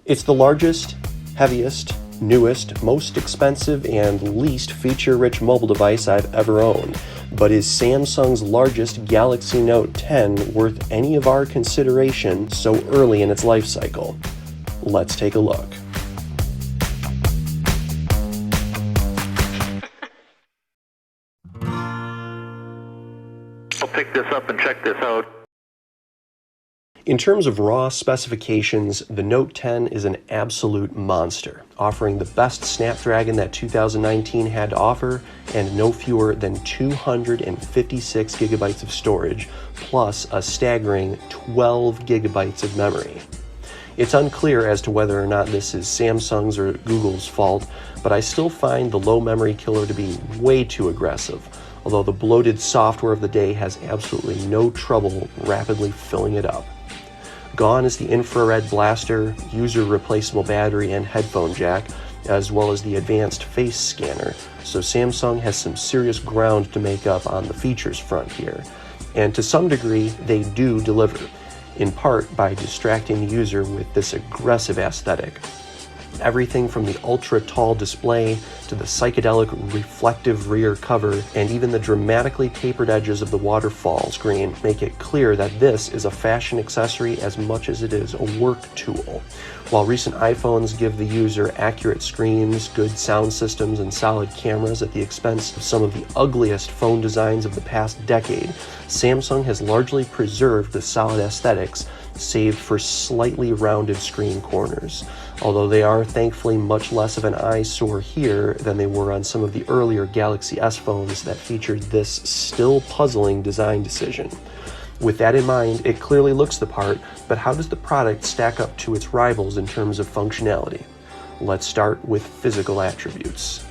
It's the largest, heaviest, newest, most expensive, and least feature-rich mobile device I've ever owned. But is Samsung's largest Galaxy Note 10 worth any of our consideration so early in its life cycle? Let's take a look. I'll pick this up and check this out. In terms of raw specifications, the Note 10 is an absolute monster, offering the best Snapdragon that 2019 had to offer and no fewer than 256 gigabytes of storage, plus a staggering 12 gigabytes of memory. It's unclear as to whether or not this is Samsung's or Google's fault, but I still find the low memory killer to be way too aggressive, although the bloated software of the day has absolutely no trouble rapidly filling it up. Gone is the infrared blaster, user replaceable battery, and headphone jack, as well as the advanced face scanner, so Samsung has some serious ground to make up on the features front here. And to some degree, they do deliver, in part by distracting the user with this aggressive aesthetic. Everything from the ultra-tall display to the psychedelic reflective rear cover and even the dramatically tapered edges of the waterfall screen make it clear that this is a fashion accessory as much as it is a work tool. While recent iPhones give the user accurate screens, good sound systems, and solid cameras at the expense of some of the ugliest phone designs of the past decade, Samsung has largely preserved the solid aesthetics, save for slightly rounded screen corners, although they are thankfully much less of an eyesore here than they were on some of the earlier Galaxy S phones that featured this still puzzling design decision. With that in mind, it clearly looks the part, but how does the product stack up to its rivals in terms of functionality? Let's start with physical attributes.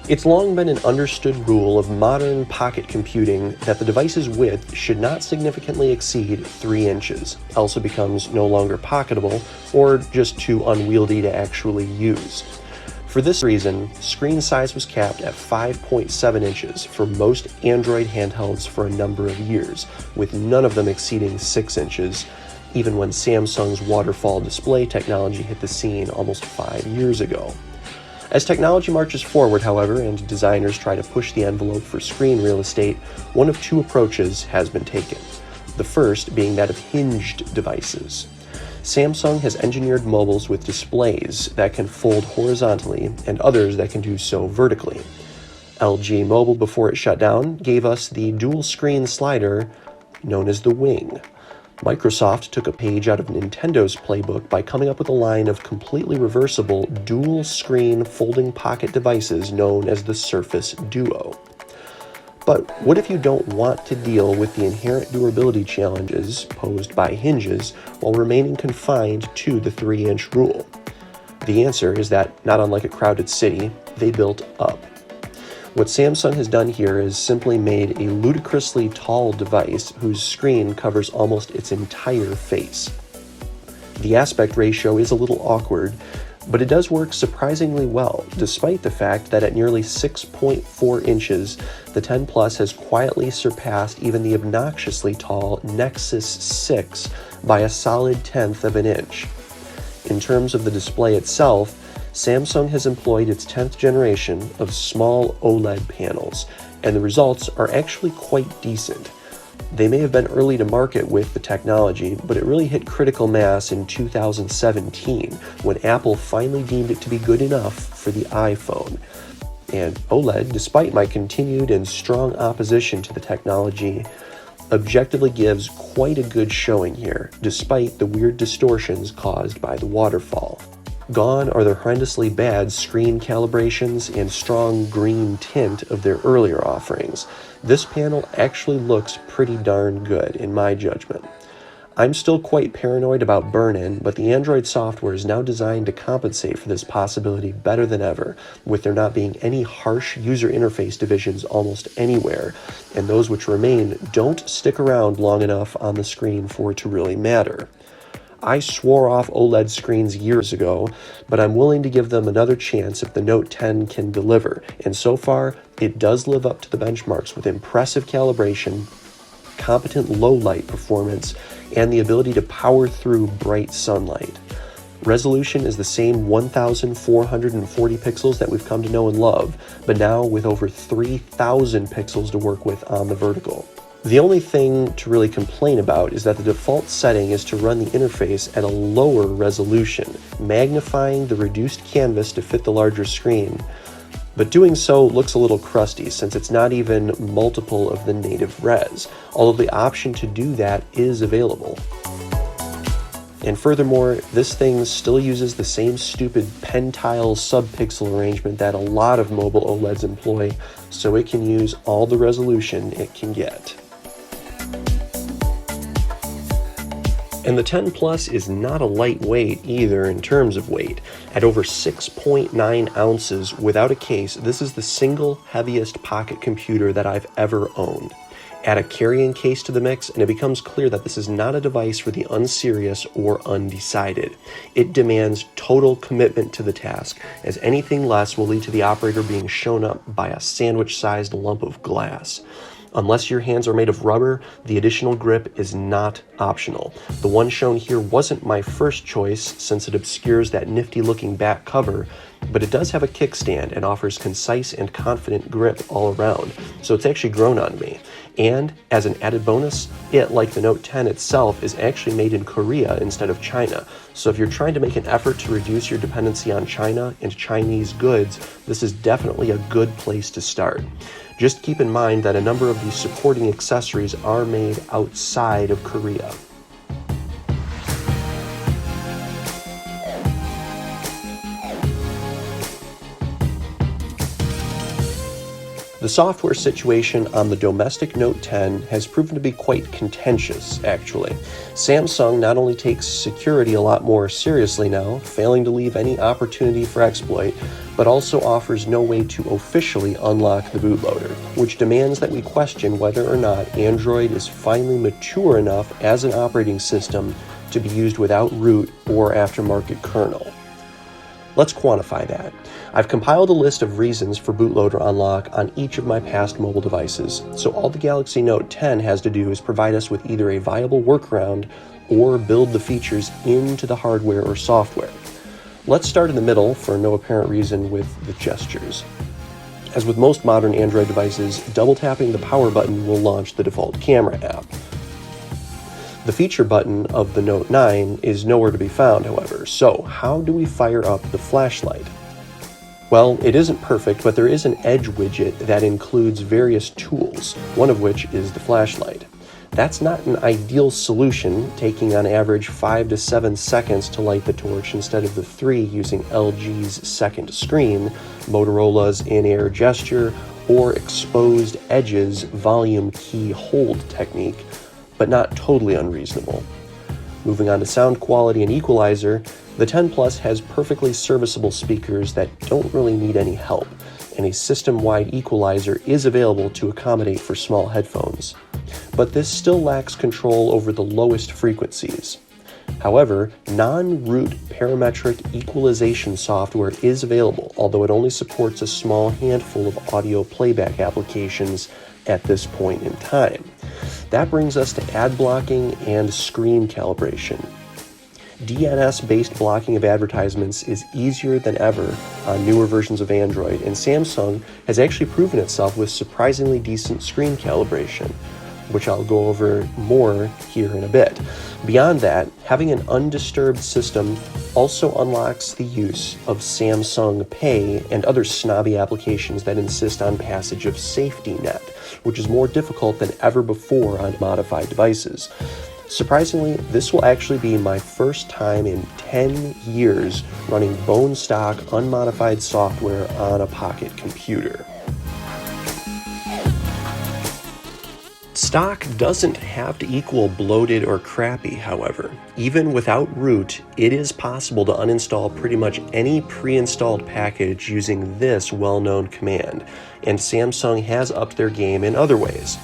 It's long been an understood rule of modern pocket computing that the device's width should not significantly exceed 3 inches, else it becomes no longer pocketable or just too unwieldy to actually use. For this reason, screen size was capped at 5.7 inches for most Android handhelds for a number of years, with none of them exceeding 6 inches, even when Samsung's waterfall display technology hit the scene almost 5 years ago. As technology marches forward, however, and designers try to push the envelope for screen real estate, one of two approaches has been taken. The first being that of hinged devices. Samsung has engineered mobiles with displays that can fold horizontally and others that can do so vertically. LG Mobile, before it shut down, gave us the dual screen slider known as the Wing. Microsoft took a page out of Nintendo's playbook by coming up with a line of completely reversible dual-screen folding pocket devices known as the Surface Duo. But what if you don't want to deal with the inherent durability challenges posed by hinges while remaining confined to the 3-inch rule? The answer is that, not unlike a crowded city, they built up. What Samsung has done here is simply made a ludicrously tall device whose screen covers almost its entire face. The aspect ratio is a little awkward, but it does work surprisingly well, despite the fact that at nearly 6.4 inches, the 10 Plus has quietly surpassed even the obnoxiously tall Nexus 6 by a solid 1/10 of an inch. In terms of the display itself, Samsung has employed its 10th generation of small OLED panels, and the results are actually quite decent. They may have been early to market with the technology, but it really hit critical mass in 2017, when Apple finally deemed it to be good enough for the iPhone. And OLED, despite my continued and strong opposition to the technology, objectively gives quite a good showing here, despite the weird distortions caused by the waterfall. Gone are the horrendously bad screen calibrations and strong green tint of their earlier offerings. This panel actually looks pretty darn good, in my judgment. I'm still quite paranoid about burn-in, but the Android software is now designed to compensate for this possibility better than ever, with there not being any harsh user interface divisions almost anywhere, and those which remain don't stick around long enough on the screen for it to really matter. I swore off OLED screens years ago, but I'm willing to give them another chance if the Note 10 can deliver, and so far, it does live up to the benchmarks with impressive calibration, competent low light performance and the ability to power through bright sunlight. Resolution is the same 1,440 pixels that we've come to know and love, but now with over 3,000 pixels to work with on the vertical. The only thing to really complain about is that the default setting is to run the interface at a lower resolution, magnifying the reduced canvas to fit the larger screen. But doing so looks a little crusty since it's not even multiple of the native res, although the option to do that is available. And furthermore, this thing still uses the same stupid pentile subpixel arrangement that a lot of mobile OLEDs employ, so it can use all the resolution it can get. And the 10 Plus is not a lightweight either in terms of weight. At over 6.9 ounces without a case, this is the single heaviest pocket computer that I've ever owned. Add a carrying case to the mix, and it becomes clear that this is not a device for the unserious or undecided. It demands total commitment to the task, as anything less will lead to the operator being shown up by a sandwich-sized lump of glass. Unless your hands are made of rubber, the additional grip is not optional. The one shown here wasn't my first choice since it obscures that nifty-looking back cover, but it does have a kickstand and offers concise and confident grip all around, so it's actually grown on me. And, as an added bonus, it, like the Note 10 itself, is actually made in Korea instead of China. So if you're trying to make an effort to reduce your dependency on China and Chinese goods, this is definitely a good place to start. Just keep in mind that a number of these supporting accessories are made outside of Korea. The software situation on the domestic Note 10 has proven to be quite contentious, actually. Samsung not only takes security a lot more seriously now, failing to leave any opportunity for exploit, but also offers no way to officially unlock the bootloader, which demands that we question whether or not Android is finally mature enough as an operating system to be used without root or aftermarket kernel. Let's quantify that. I've compiled a list of reasons for bootloader unlock on each of my past mobile devices, so all the Galaxy Note 10 has to do is provide us with either a viable workaround or build the features into the hardware or software. Let's start in the middle, for no apparent reason, with the gestures. As with most modern Android devices, double tapping the power button will launch the default camera app. The feature button of the Note 9 is nowhere to be found, however, so how do we fire up the flashlight? Well, it isn't perfect, but there is an Edge widget that includes various tools, one of which is the flashlight. That's not an ideal solution, taking on average 5 to 7 seconds to light the torch instead of the 3 using LG's second screen, Motorola's in-air gesture, or exposed Edge's volume key hold technique, but not totally unreasonable. Moving on to sound quality and equalizer, the 10 Plus has perfectly serviceable speakers that don't really need any help, and a system-wide equalizer is available to accommodate for small headphones. But this still lacks control over the lowest frequencies. However, non-root parametric equalization software is available, although it only supports a small handful of audio playback applications at this point in time. That brings us to ad blocking and screen calibration. DNS-based blocking of advertisements is easier than ever on newer versions of Android, and Samsung has actually proven itself with surprisingly decent screen calibration, which I'll go over more here in a bit. Beyond that, having an undisturbed system also unlocks the use of Samsung Pay and other snobby applications that insist on passage of safety net, which is more difficult than ever before on modified devices. Surprisingly, this will actually be my first time in 10 years running bone stock unmodified software on a pocket computer. Stock doesn't have to equal bloated or crappy, however. Even without root, it is possible to uninstall pretty much any pre-installed package using this well-known command, and Samsung has upped their game in other ways.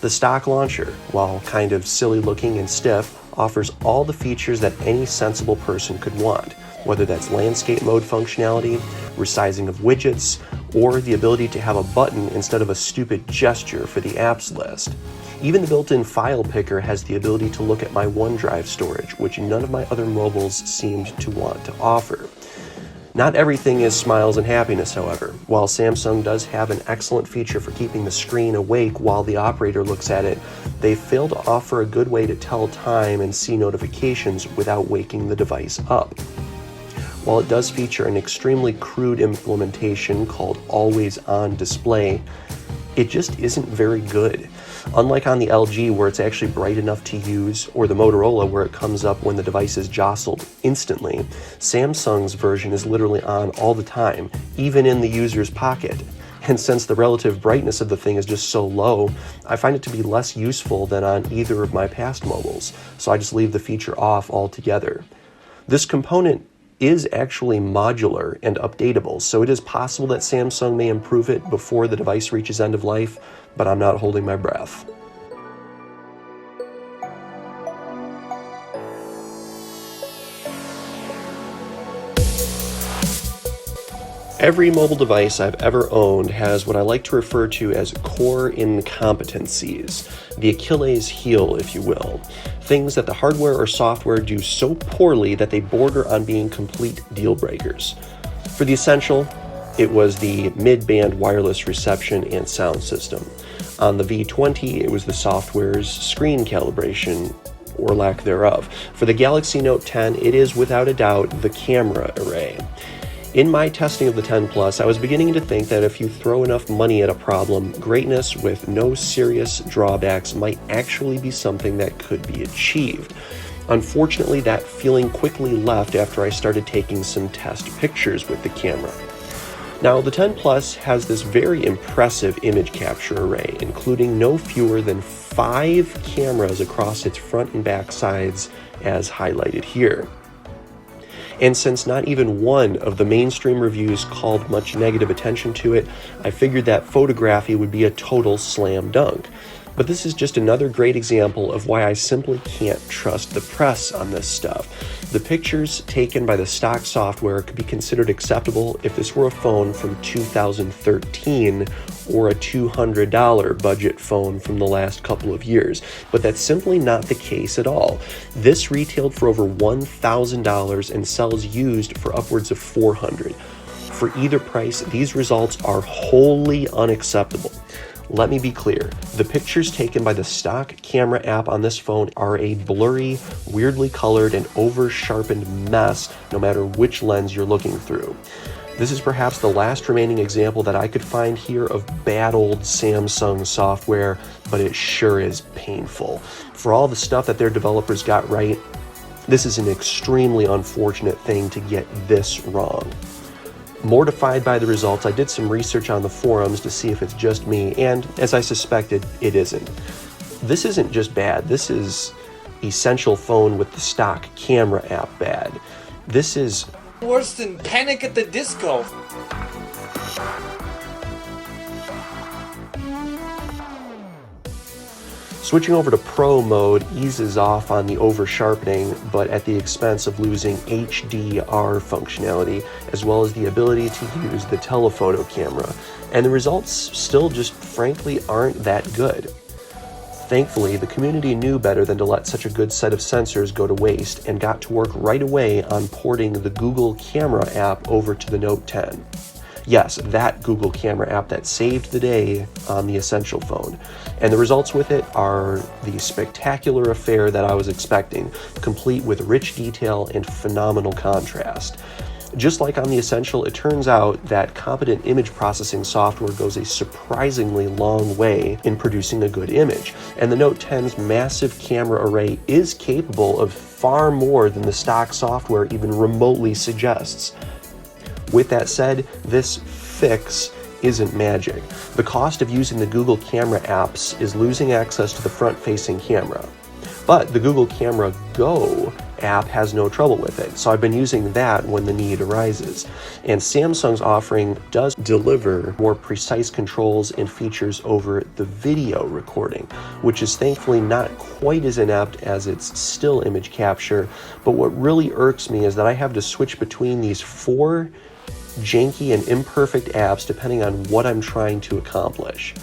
The stock launcher, while kind of silly looking and stiff, offers all the features that any sensible person could want, whether that's landscape mode functionality, resizing of widgets, or the ability to have a button instead of a stupid gesture for the apps list. Even the built-in file picker has the ability to look at my OneDrive storage, which none of my other mobiles seemed to want to offer. Not everything is smiles and happiness, however. While Samsung does have an excellent feature for keeping the screen awake while the operator looks at it, they fail to offer a good way to tell time and see notifications without waking the device up. While it does feature an extremely crude implementation called Always On Display, it just isn't very good. Unlike on the LG, where it's actually bright enough to use, or the Motorola, where it comes up when the device is jostled instantly, Samsung's version is literally on all the time, even in the user's pocket. And since the relative brightness of the thing is just so low, I find it to be less useful than on either of my past mobiles, so I just leave the feature off altogether. This component is actually modular and updatable, so it is possible that Samsung may improve it before the device reaches end of life, but I'm not holding my breath. Every mobile device I've ever owned has what I like to refer to as core incompetencies, the Achilles heel, if you will. Things that the hardware or software do so poorly that they border on being complete deal breakers. For the Essential, it was the mid-band wireless reception and sound system. On the V20, it was the software's screen calibration, or lack thereof. For the Galaxy Note 10, it is without a doubt the camera array. In my testing of the 10 Plus, I was beginning to think that if you throw enough money at a problem, greatness with no serious drawbacks might actually be something that could be achieved. Unfortunately, that feeling quickly left after I started taking some test pictures with the camera. Now, the 10 Plus has this very impressive image capture array, including no fewer than 5 cameras across its front and back sides, as highlighted here. And since not even one of the mainstream reviews called much negative attention to it, I figured that photography would be a total slam dunk. But this is just another great example of why I simply can't trust the press on this stuff. The pictures taken by the stock software could be considered acceptable if this were a phone from 2013 or a $200 budget phone from the last couple of years, but that's simply not the case at all. This retailed for over $1,000 and sells used for upwards of $400. For either price, these results are wholly unacceptable. Let me be clear, the pictures taken by the stock camera app on this phone are a blurry, weirdly colored, and over-sharpened mess no matter which lens you're looking through. This is perhaps the last remaining example that I could find here of bad old Samsung software, but it sure is painful. For all the stuff that their developers got right, this is an extremely unfortunate thing to get this wrong. Mortified by the results, I did some research on the forums to see if it's just me, and as I suspected, it isn't. This isn't just bad, this is Essential phone with the stock camera app bad. This is worse than Panic at the Disco. Switching over to Pro mode eases off on the over-sharpening, but at the expense of losing HDR functionality, as well as the ability to use the telephoto camera. And the results still just frankly aren't that good. Thankfully, the community knew better than to let such a good set of sensors go to waste and got to work right away on porting the Google Camera app over to the Note 10. Yes, that Google Camera app that saved the day on the Essential phone. And the results with it are the spectacular affair that I was expecting, complete with rich detail and phenomenal contrast. Just like on the Essential, it turns out that competent image processing software goes a surprisingly long way in producing a good image, and the Note 10's massive camera array is capable of far more than the stock software even remotely suggests. With that said, this fix isn't magic. The cost of using the Google Camera apps is losing access to the front-facing camera. But the Google Camera Go app has no trouble with it, so I've been using that when the need arises. And Samsung's offering does deliver more precise controls and features over the video recording, which is thankfully not quite as inept as its still image capture. But what really irks me is that I have to switch between these 4 janky and imperfect apps depending on what I'm trying to accomplish.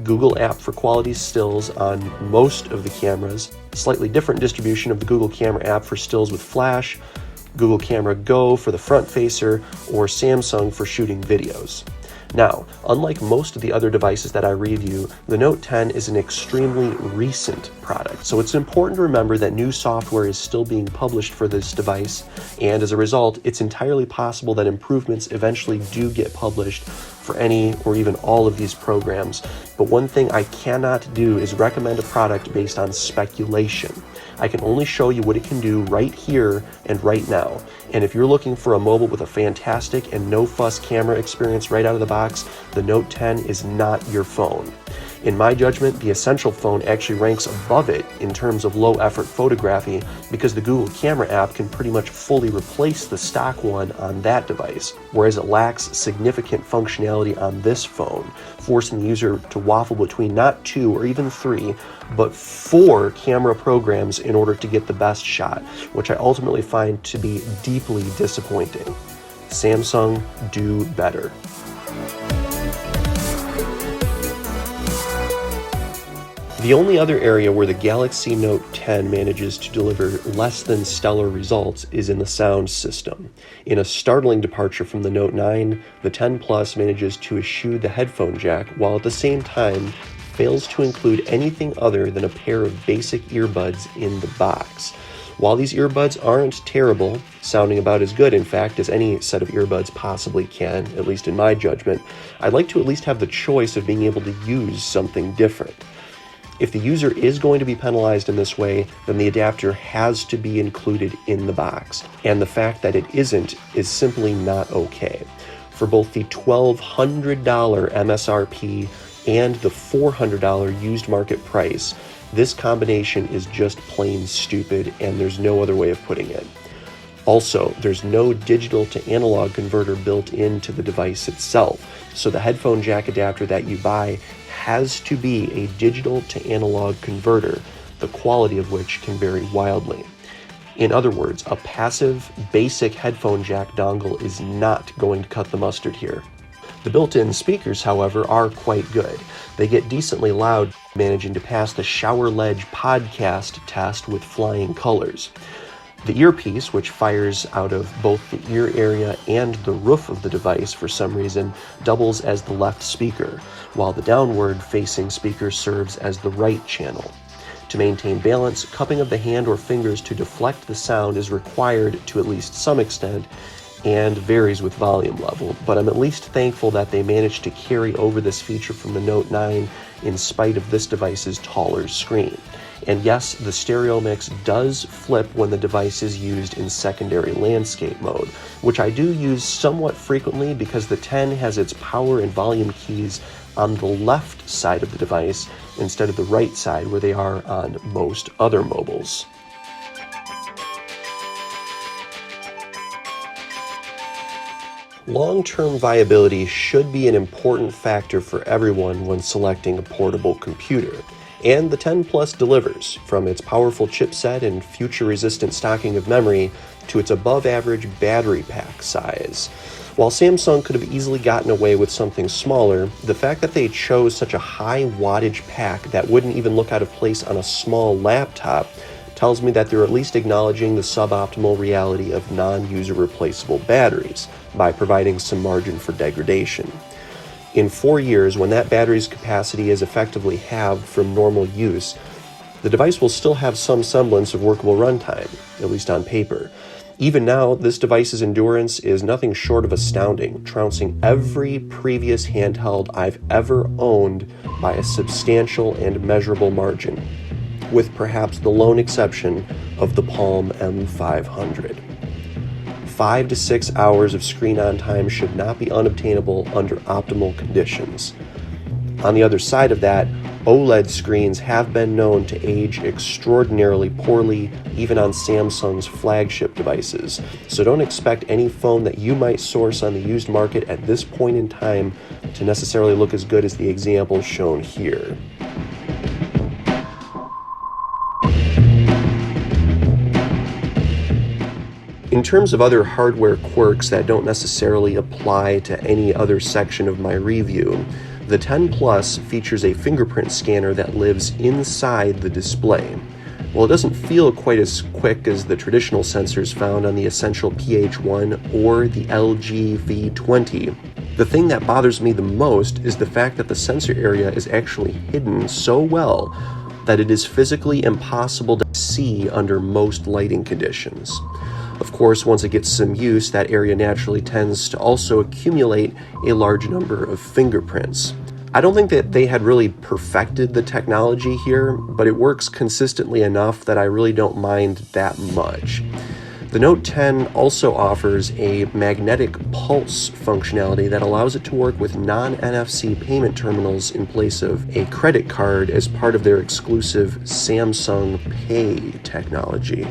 Google app for quality stills on most of the cameras, slightly different distribution of the Google Camera app for stills with flash, Google Camera Go for the front facer, or Samsung for shooting videos. Now, unlike most of the other devices that I review, the Note 10 is an extremely recent product, so it's important to remember that new software is still being published for this device, and as a result, it's entirely possible that improvements eventually do get published for any or even all of these programs. But one thing I cannot do is recommend a product based on speculation. I can only show you what it can do right here and right now. And if you're looking for a mobile with a fantastic and no-fuss camera experience right out of the box, the Note 10 is not your phone. In my judgment, the Essential phone actually ranks above it in terms of low-effort photography because the Google Camera app can pretty much fully replace the stock one on that device, whereas it lacks significant functionality on this phone, forcing the user to waffle between not 2 or even 3, but 4 camera programs in order to get the best shot, which I ultimately find to be deeply disappointing. Samsung, do better. The only other area where the Galaxy Note 10 manages to deliver less than stellar results is in the sound system. In a startling departure from the Note 9, the 10 Plus manages to eschew the headphone jack while at the same time fails to include anything other than a pair of basic earbuds in the box. While these earbuds aren't terrible, sounding about as good in fact as any set of earbuds possibly can, at least in my judgment, I'd like to at least have the choice of being able to use something different. If the user is going to be penalized in this way, then the adapter has to be included in the box, and the fact that it isn't is simply not okay. For both the $1,200 MSRP and the $400 used market price, this combination is just plain stupid, and there's no other way of putting it. Also, there's no digital to analog converter built into the device itself, so the headphone jack adapter that you buy has to be a digital to analog converter, the quality of which can vary wildly. In other words, a passive, basic headphone jack dongle is not going to cut the mustard here. The built-in speakers, however, are quite good. They get decently loud, managing to pass the Shower Ledge podcast test with flying colors. The earpiece, which fires out of both the ear area and the roof of the device for some reason, doubles as the left speaker, while the downward-facing speaker serves as the right channel. To maintain balance, cupping of the hand or fingers to deflect the sound is required to at least some extent and varies with volume level, but I'm at least thankful that they managed to carry over this feature from the Note 9 in spite of this device's taller screen. And yes, the stereo mix does flip when the device is used in secondary landscape mode, which I do use somewhat frequently because the 10 has its power and volume keys on the left side of the device instead of the right side where they are on most other mobiles. Long-term viability should be an important factor for everyone when selecting a portable computer. And the 10 Plus delivers, from its powerful chipset and future-resistant stocking of memory to its above-average battery pack size. While Samsung could have easily gotten away with something smaller, the fact that they chose such a high wattage pack that wouldn't even look out of place on a small laptop tells me that they're at least acknowledging the suboptimal reality of non-user replaceable batteries by providing some margin for degradation. In 4 years, when that battery's capacity is effectively halved from normal use, the device will still have some semblance of workable runtime, at least on paper. Even now, this device's endurance is nothing short of astounding, trouncing every previous handheld I've ever owned by a substantial and measurable margin, with perhaps the lone exception of the Palm M500. 5 to 6 hours of screen-on time should not be unobtainable under optimal conditions. On the other side of that, OLED screens have been known to age extraordinarily poorly, even on Samsung's flagship devices, so don't expect any phone that you might source on the used market at this point in time to necessarily look as good as the example shown here. In terms of other hardware quirks that don't necessarily apply to any other section of my review, the 10 Plus features a fingerprint scanner that lives inside the display. While it doesn't feel quite as quick as the traditional sensors found on the Essential PH1 or the LG V20, the thing that bothers me the most is the fact that the sensor area is actually hidden so well that it is physically impossible to see under most lighting conditions. Of course, once it gets some use, that area naturally tends to also accumulate a large number of fingerprints. I don't think that they had really perfected the technology here, but it works consistently enough that I really don't mind that much. The Note 10 also offers a magnetic pulse functionality that allows it to work with non-NFC payment terminals in place of a credit card as part of their exclusive Samsung Pay technology.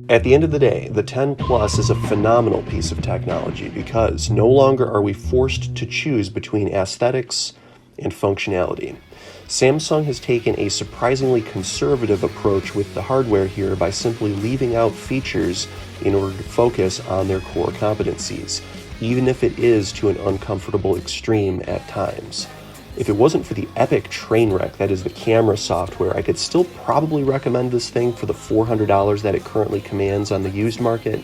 At the end of the day, the 10 Plus is a phenomenal piece of technology because no longer are we forced to choose between aesthetics and functionality. Samsung has taken a surprisingly conservative approach with the hardware here by simply leaving out features in order to focus on their core competencies, even if it is to an uncomfortable extreme at times. If it wasn't for the epic train wreck that is the camera software, I could still probably recommend this thing for the $400 that it currently commands on the used market.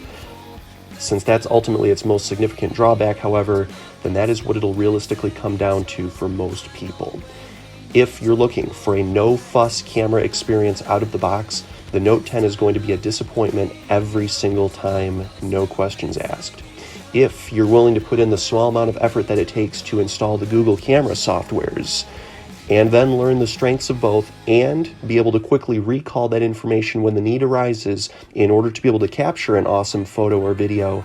Since that's ultimately its most significant drawback, however, then that is what it'll realistically come down to for most people. If you're looking for a no-fuss camera experience out of the box, the Note 10 is going to be a disappointment every single time, no questions asked. If you're willing to put in the small amount of effort that it takes to install the Google camera softwares, and then learn the strengths of both, and be able to quickly recall that information when the need arises in order to be able to capture an awesome photo or video,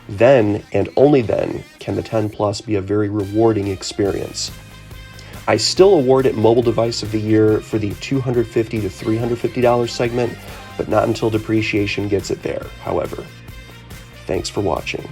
then, and only then, can the 10 Plus be a very rewarding experience. I still award it Mobile Device of the Year for the $250 to $350 segment, but not until depreciation gets it there, however. Thanks for watching.